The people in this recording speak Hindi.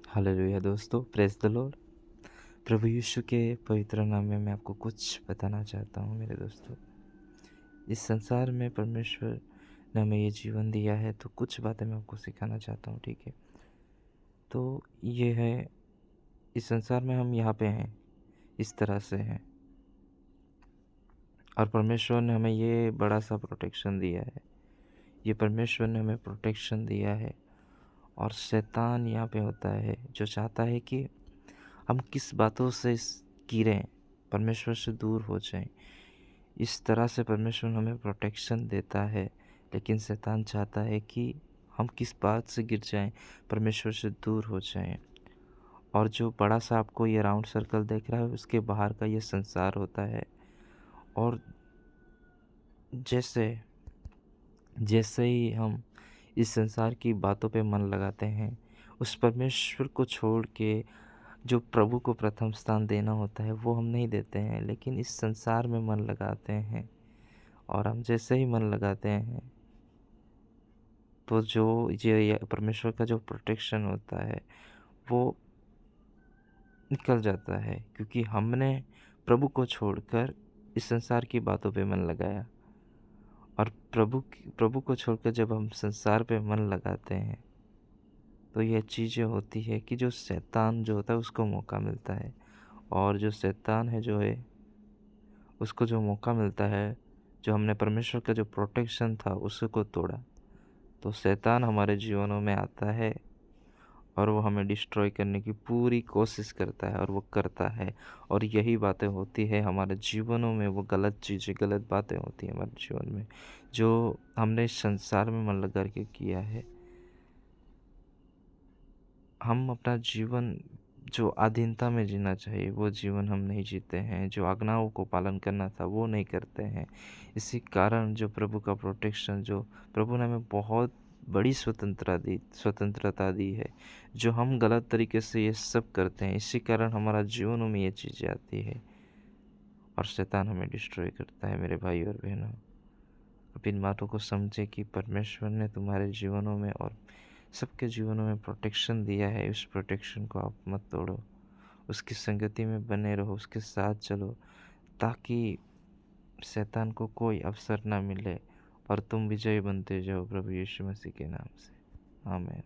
हालेलुया दोस्तों, प्रेज़ द लॉर्ड। प्रभु यीशु के पवित्र नाम में मैं आपको कुछ बताना चाहता हूँ मेरे दोस्तों। इस संसार में परमेश्वर ने हमें ये जीवन दिया है, तो कुछ बातें मैं आपको सिखाना चाहता हूँ, ठीक है? तो ये है, इस संसार में हम यहाँ पे हैं, इस तरह से हैं, और परमेश्वर ने हमें ये बड़ा-सा प्रोटेक्शन दिया है। ये परमेश्वर ने हमें प्रोटेक्शन दिया है, और शैतान यहाँ पे होता है, जो चाहता है कि हम किस बातों से गिरें, परमेश्वर से दूर हो जाएं। इस तरह से परमेश्वर हमें प्रोटेक्शन देता है, लेकिन शैतान चाहता है कि हम किस बात से गिर जाएं, परमेश्वर से दूर हो जाएं। और जो बड़ा सा आपको ये राउंड सर्कल देख रहा है, उसके बाहर का ये संसार होता है। और जैसे जैसे ही हम इस संसार की बातों पे मन लगाते हैं, उस परमेश्वर को छोड़ के जो प्रभु को प्रथम स्थान देना होता है, वो हम नहीं देते हैं, लेकिन इस संसार में मन लगाते हैं। और हम जैसे ही मन लगाते हैं, तो जो ये परमेश्वर का जो प्रोटेक्शन होता है, वो निकल जाता है, क्योंकि हमने प्रभु को छोड़कर इस संसार की बातों पे मन लगाया। और प्रभु को छोड़कर जब हम संसार पे मन लगाते हैं, तो ये चीज़ें होती है कि जो शैतान जो होता है, उसको मौका मिलता है। और जो शैतान है जो है, उसको जो मौका मिलता है, जो हमने परमेश्वर का जो प्रोटेक्शन था उसको तोड़ा, तो शैतान हमारे जीवनों में आता है, और वो हमें डिस्ट्रॉय करने की पूरी कोशिश करता है, और वो करता है। और यही बातें होती है हमारे जीवनों में, वो गलत चीज़ें, गलत बातें होती हैं हमारे जीवन में, जो हमने इस संसार में मन लगा के किया है। हम अपना जीवन जो अधीनता में जीना चाहिए, वो जीवन हम नहीं जीते हैं। जो आज्ञाओं को पालन करना था, वो नहीं करते हैं। इसी कारण जो प्रभु का प्रोटेक्शन, जो प्रभु ने हमें बहुत बड़ी स्वतंत्रता दी है, जो हम गलत तरीके से ये सब करते हैं, इसी कारण हमारा जीवनों में ये चीज़ें आती है, और शैतान हमें डिस्ट्रॉय करता है। मेरे भाई और बहनों, अब इन बातों को समझे कि परमेश्वर ने तुम्हारे जीवनों में और सबके जीवनों में प्रोटेक्शन दिया है। उस प्रोटेक्शन को आप मत तोड़ो, उसकी संगति में बने रहो, उसके साथ चलो, ताकि शैतान को कोई अवसर ना मिले, और तुम विजयी बनते जाओ प्रभु यीशु मसीह के नाम से। आमीन।